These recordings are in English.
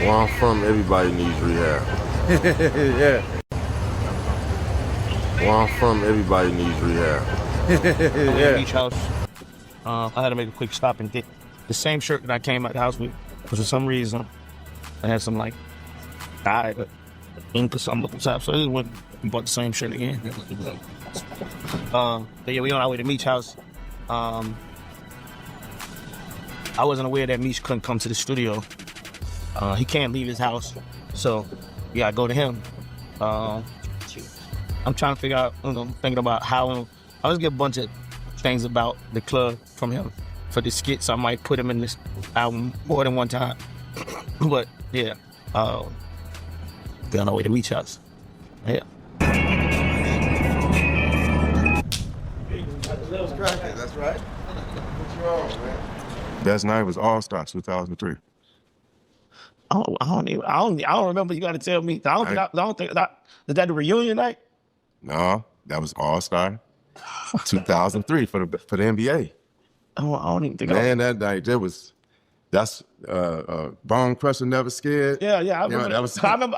Where I'm from, everybody needs rehab. Yeah. Where I'm from, everybody needs rehab. Yeah. Meech house. I had to make a quick stop and get the same shirt that I came out the house with, because for some reason I had some like dye ink or something up the top, so I just went and bought the same shirt again. But yeah, we on our way to Meech house. I wasn't aware that Meech couldn't come to the studio. He can't leave his house, so yeah, I go to him. I'm trying to figure out, thinking about how I just get a bunch of things about the club from him for the skits. I might put him in this album more than one time. But yeah, we're on our way to Meech house. Yeah. That's right. What's wrong, man? Best night was All Star 2003. I don't remember. You got to tell me. I don't think that is that the reunion night. No, that was All Star 2003 for the NBA. I don't even think. Man, that night that's Bone Crusher Never Scared. Yeah, I remember. That was. I remember.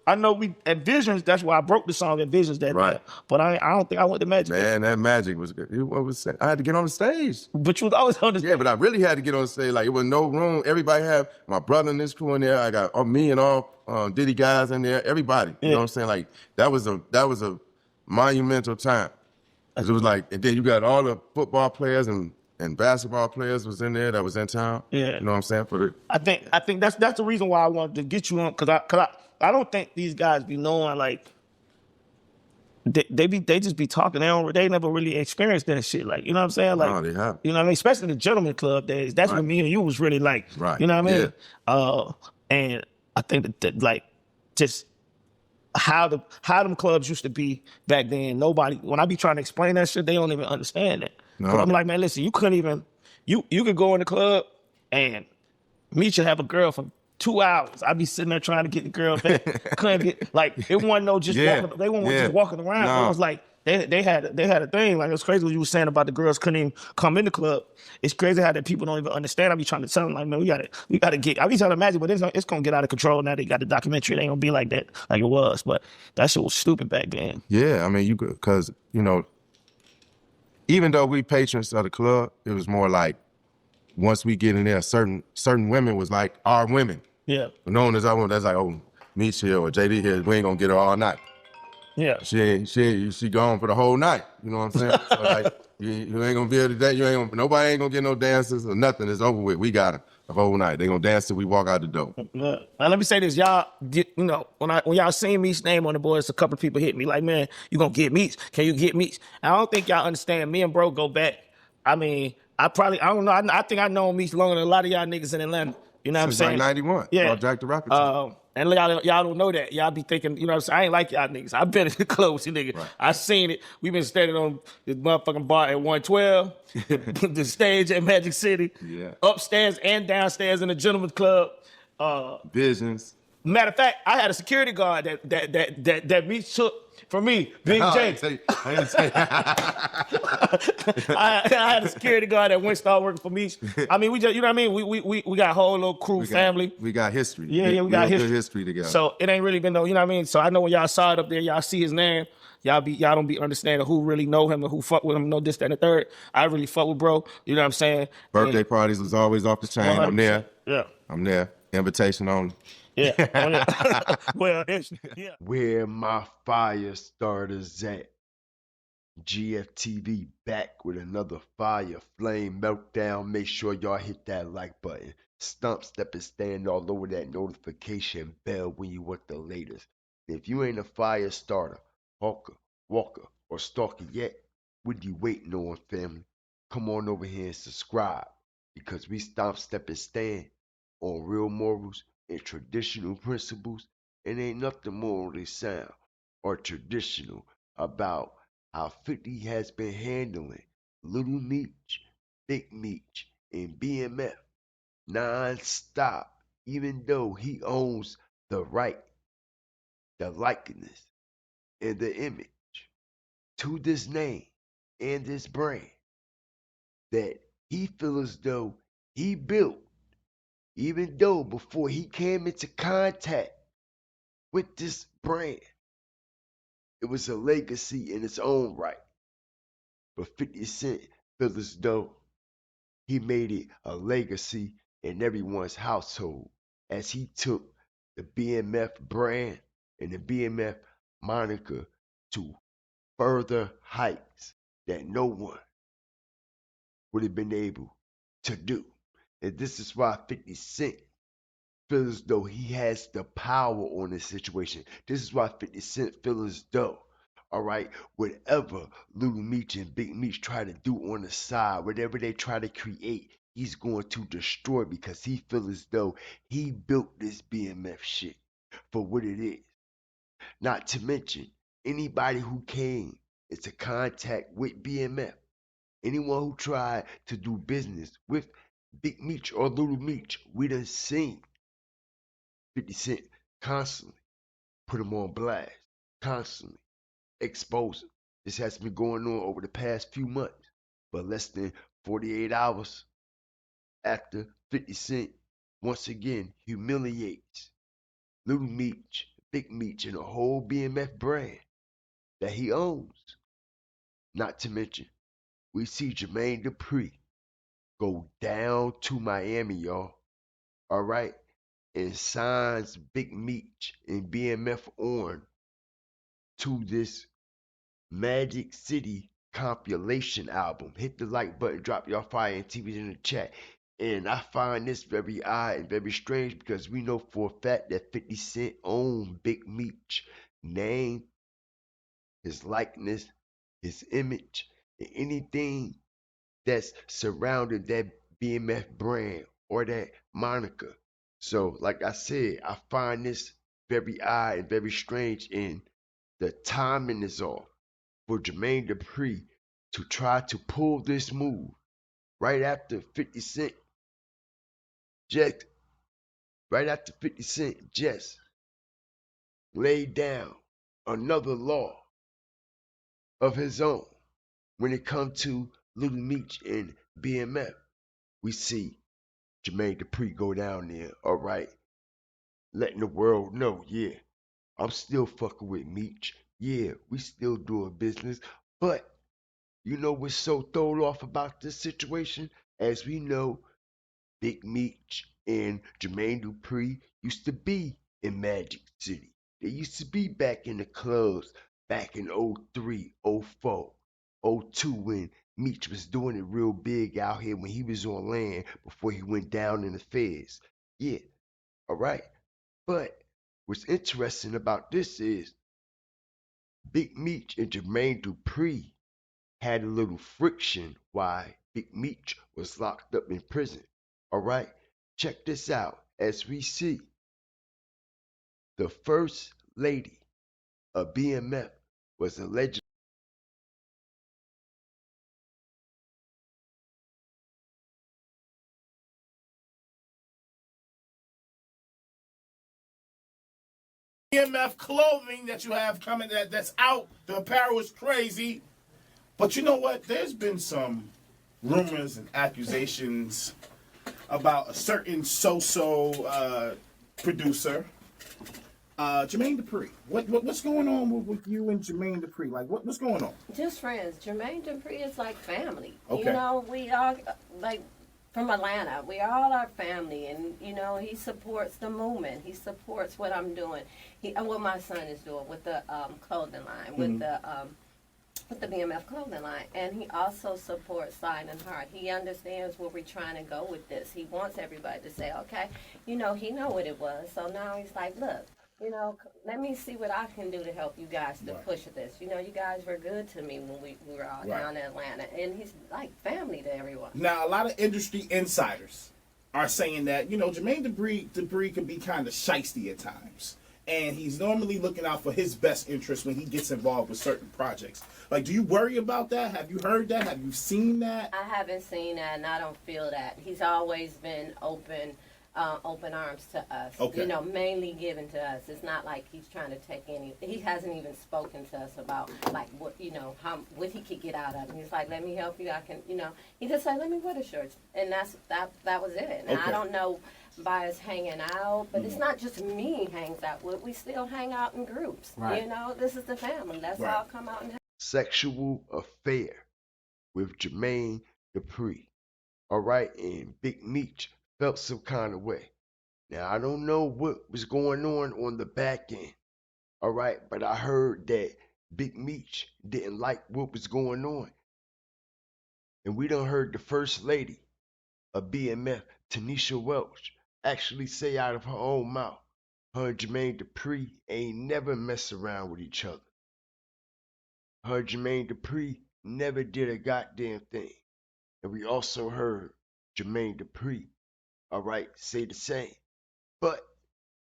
I know. We at Visions. That's why I broke the song at Visions that Right. night. But I don't think I went to Magic. Man, that magic was good. What was that? I had to get on the stage. But you was always on the Yeah, but I really had to get on the stage. Like, it was no room. Everybody had my brother in this crew in there. I got me and all Diddy guys in there. Everybody. You know what I'm saying? Like, that was a monumental time. 'Cause it was like, and then you got all the football players and basketball players was in there that was in town. Yeah. You know what I'm saying? I think that's the reason why I wanted to get you on, because I don't think these guys be knowing, like, they just be talking. They never really experienced that shit. Like, you know what I'm saying? Like, No, they have. you know what I mean? Especially the Gentleman Club days. That's when me and you was really like, Right. You know what I mean? Yeah. And I think that like just how them clubs used to be back then. Nobody, when I be trying to explain that shit, they don't even understand it. No. But I'm like, man, listen, you couldn't even you could go in the club and Meech have a girl for 2 hours. I'd be sitting there trying to get the girl back. Couldn't get, like, it wasn't no just walking. They weren't just walking around. No. It was like they had a thing. Like, it's crazy what you were saying about the girls couldn't even come in the club. It's crazy how that people don't even understand. I be trying to tell them, like, man, we gotta get. I be trying to imagine, but it's gonna get out of control now. They got the documentary. It ain't gonna be like that, like it was. But that shit was stupid back then. Yeah, I mean, because, even though we patrons of the club, it was more like, once we get in there, certain women was like our women. Yeah. Known as our women, that's like, oh, Meech here or JD here, we ain't gonna get her all night. Yeah. She gone for the whole night. You know what I'm saying? So like, you ain't gonna be able to dance. Nobody ain't gonna get no dances or nothing. It's over with. We got her the whole night. They gonna dance till we walk out the door. Now let me say this, y'all. When y'all seen Meech's name on the boards, a couple of people hit me like, man, you gonna get Meech? Can you get Meech? I don't think y'all understand. Me and bro go back. I mean, I don't know. I think I know Meech longer than a lot of y'all niggas in Atlanta. You know what I'm Since saying? like 91. Yeah. Jack the Rapper. And y'all don't know that. Y'all be thinking, you know what I'm saying? I ain't like y'all niggas. I've been in the club with you niggas. Right. I seen it. We been standing on this motherfucking bar at 112, the stage at Magic City, upstairs and downstairs in the Gentleman's Club. Visions. Matter of fact, I had a security guard that Meech took from me, Big J. I didn't say I had a security guard that went start working for Meech. I mean, we just, you know what I mean? We got a whole little crew, family. We got history. Yeah, we got good history together. So it ain't really been no, you know what I mean? So I know when y'all saw it up there, y'all see his name, y'all don't be understanding who really know him and who fuck with him, know this, that, and the third. I really fuck with bro. You know what I'm saying? Birthday parties was always off the chain. I'm there. Yeah. I'm there. Invitation on. Yeah. Well, yeah. Where my fire starters at? GFTV back with another fire flame meltdown. Make sure y'all hit that like button. Stump, step, and stand all over that notification bell when you want the latest. If you ain't a fire starter, hawker, walker, or stalker yet, what you waiting on, family? Come on over here and subscribe, because we stomp, step, and stand on real morals and traditional principles, and ain't nothing morally sound or traditional about how 50 has been handling Little Meech, Big Meech, and BMF non-stop, even though he owns the right, the likeness, and the image to this name and this brand that he feel as though he built Even though before he came into contact with this brand, it was a legacy in its own right. But 50 Cent feels as though he made it a legacy in everyone's household as he took the BMF brand and the BMF moniker to further heights that no one would have been able to do. And this is why 50 Cent feels as though he has the power on this situation. This is why 50 Cent feels as though, all right, whatever Little Meech and Big Meech try to do on the side, whatever they try to create, he's going to destroy because he feels as though he built this BMF shit for what it is. Not to mention anybody who came into contact with BMF, anyone who tried to do business with Big Meech or Little Meech, we done seen 50 Cent constantly put him on blast, constantly expose him. This has been going on over the past few months, but less than 48 hours after 50 Cent once again humiliates Little Meech, Big Meech, and the whole BMF brand that he owns. Not to mention, we see Jermaine Dupri go down to Miami, y'all. All right? And signs Big Meech and BMF on to this Magic City compilation album. Hit the like button, drop your fire and TVs in the chat. And I find this very odd and very strange because we know for a fact that 50 Cent owned Big Meech name, his likeness, his image, and anything that's surrounding that BMF brand or that moniker. So, like I said, I find this very odd and very strange, and the timing is off for Jermaine Dupri to try to pull this move right after 50 Cent just laid down another law of his own when it comes to Little Meech and BMF. We see Jermaine Dupri go down there, all right, letting the world know, yeah, I'm still fucking with Meech. Yeah, we still doing business. But you know what's so thrown off about this situation? As we know, Big Meech and Jermaine Dupri used to be in Magic City. They used to be back in the clubs back in '03, '04, '02 when Meech was doing it real big out here when he was on land before he went down in the feds. Yeah, all right. But what's interesting about this is Big Meech and Jermaine Dupri had a little friction while Big Meech was locked up in prison. All right, check this out. As we see, the first lady of BMF was alleged. EMF clothing that you have coming that's out. The apparel is crazy. But you know what? There's been some rumors and accusations about a certain so-so producer, Jermaine Dupri. What's going on with you and Jermaine Dupri? Like, what's going on? Just friends. Jermaine Dupri is like family. Okay. You know, we all, like, from Atlanta, we all are family, and, you know, he supports the movement. He supports what I'm doing. What my son is doing with the clothing line, with the BMF clothing line, and he also supports Sign and Heart. He understands where we're trying to go with this. He wants everybody to say, okay, you know, he know what it was. So now he's like, look, you know, let me see what I can do to help you guys to push this. You know, you guys were good to me when we were all down in Atlanta, and he's like family to everyone. Now, a lot of industry insiders are saying that, you know, Jermaine Dupri can be kind of shiesty at times. And he's normally looking out for his best interest when he gets involved with certain projects. Like, do you worry about that? Have you heard that? Have you seen that? I haven't seen that, and I don't feel that. He's always been open arms to us. Okay. You know, mainly given to us. It's not like he's trying to take any. He hasn't even spoken to us about like what, you know, what he could get out of it. He's like, let me help you. I can, you know. He just said, let me wear the shirts, and that was it. And Okay. I don't know. by us hanging out, but it's not just me he hangs out with. We still hang out in groups. Right. You know, this is the family. That's Right. all come out and Sexual affair with Jermaine Dupri. All right, and Big Meech felt some kind of way. Now I don't know what was going on the back end. All right, but I heard that Big Meech didn't like what was going on, and we done heard the first lady of BMF, Tanisha Welch, actually say out of her own mouth, her and Jermaine Dupri ain't never mess around with each other. Her and Jermaine Dupri never did a goddamn thing. And we also heard Jermaine Dupri, all right, say the same. But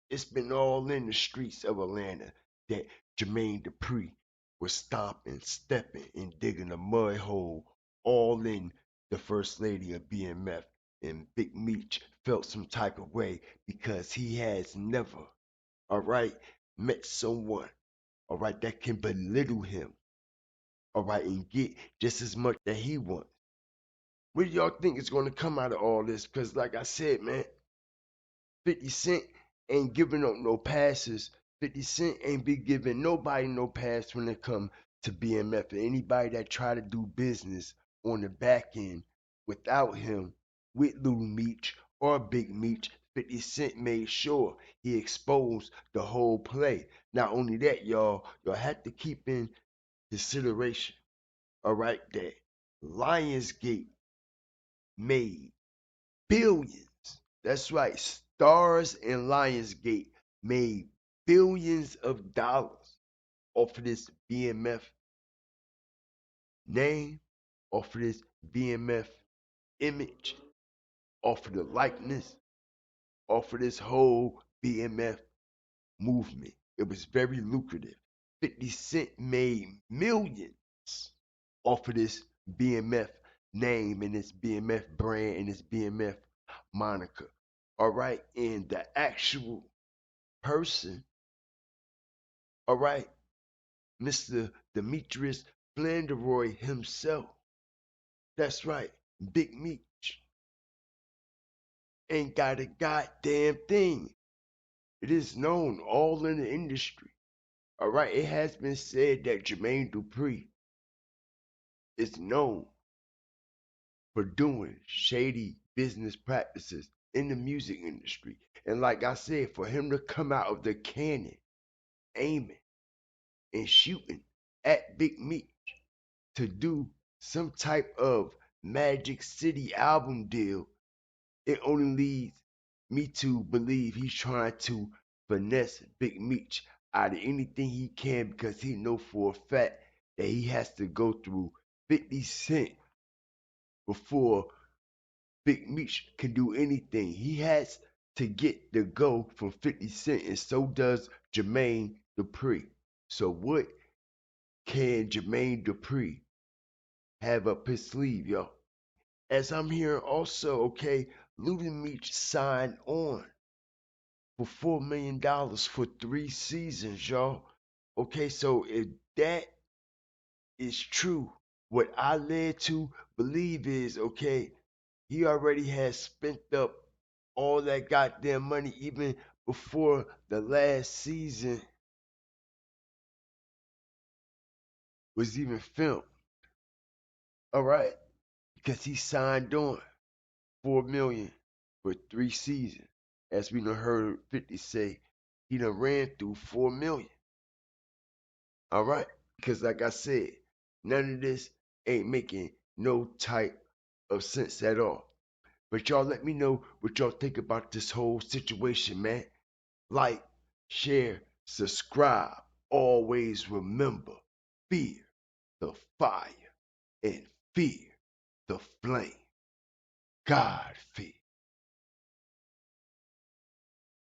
it's been all in the streets of Atlanta that Jermaine Dupri was stomping, stepping, and digging a mud hole all in the First Lady of BMF. And Big Meech felt some type of way because he has never, all right, met someone, all right, that can belittle him, all right, and get just as much that he wants. What do y'all think is going to come out of all this? Because, like I said, man, 50 Cent ain't giving up no passes. 50 Cent ain't be giving nobody no pass when it come to BMF. And anybody that try to do business on the back end without him, with Little Meech or Big Meech, 50 Cent made sure he exposed the whole play. Not only that, y'all have to keep in consideration, all right, that Lionsgate made billions. That's right. Stars and Lionsgate made billions of dollars off of this BMF name, off of this BMF image, off of the likeness, off of this whole BMF movement. It was very lucrative. 50 Cent made millions off of this BMF name and this BMF brand and this BMF moniker. All right. And the actual person, all right, Mr. Demetrius Flanderoy himself. That's right. Big Meech ain't got a goddamn thing. It is known all in the industry. All right. It has been said that Jermaine Dupri is known for doing shady business practices in the music industry. And like I said, for him to come out of the cannon aiming and shooting at Big Meech to do some type of Magic City album deal, it only leads me to believe he's trying to finesse Big Meech out of anything he can because he know for a fact that he has to go through 50 Cent before Big Meech can do anything. He has to get the go from 50 Cent, and so does Jermaine Dupri. So what can Jermaine Dupri have up his sleeve, y'all? As I'm hearing also, okay, Little Meech signed on for $4 million for 3 seasons, y'all. Okay, so if that is true, what I led to believe is, okay, he already has spent up all that goddamn money even before the last season was even filmed. All right, because he signed on 4 million for 3 seasons. As we done heard 50 say, he done ran through 4 million. All right, because like I said, none of this ain't making no type of sense at all. But y'all let me know what y'all think about this whole situation, man. Like, share, subscribe. Always remember, fear the fire and fear the flame. God fear.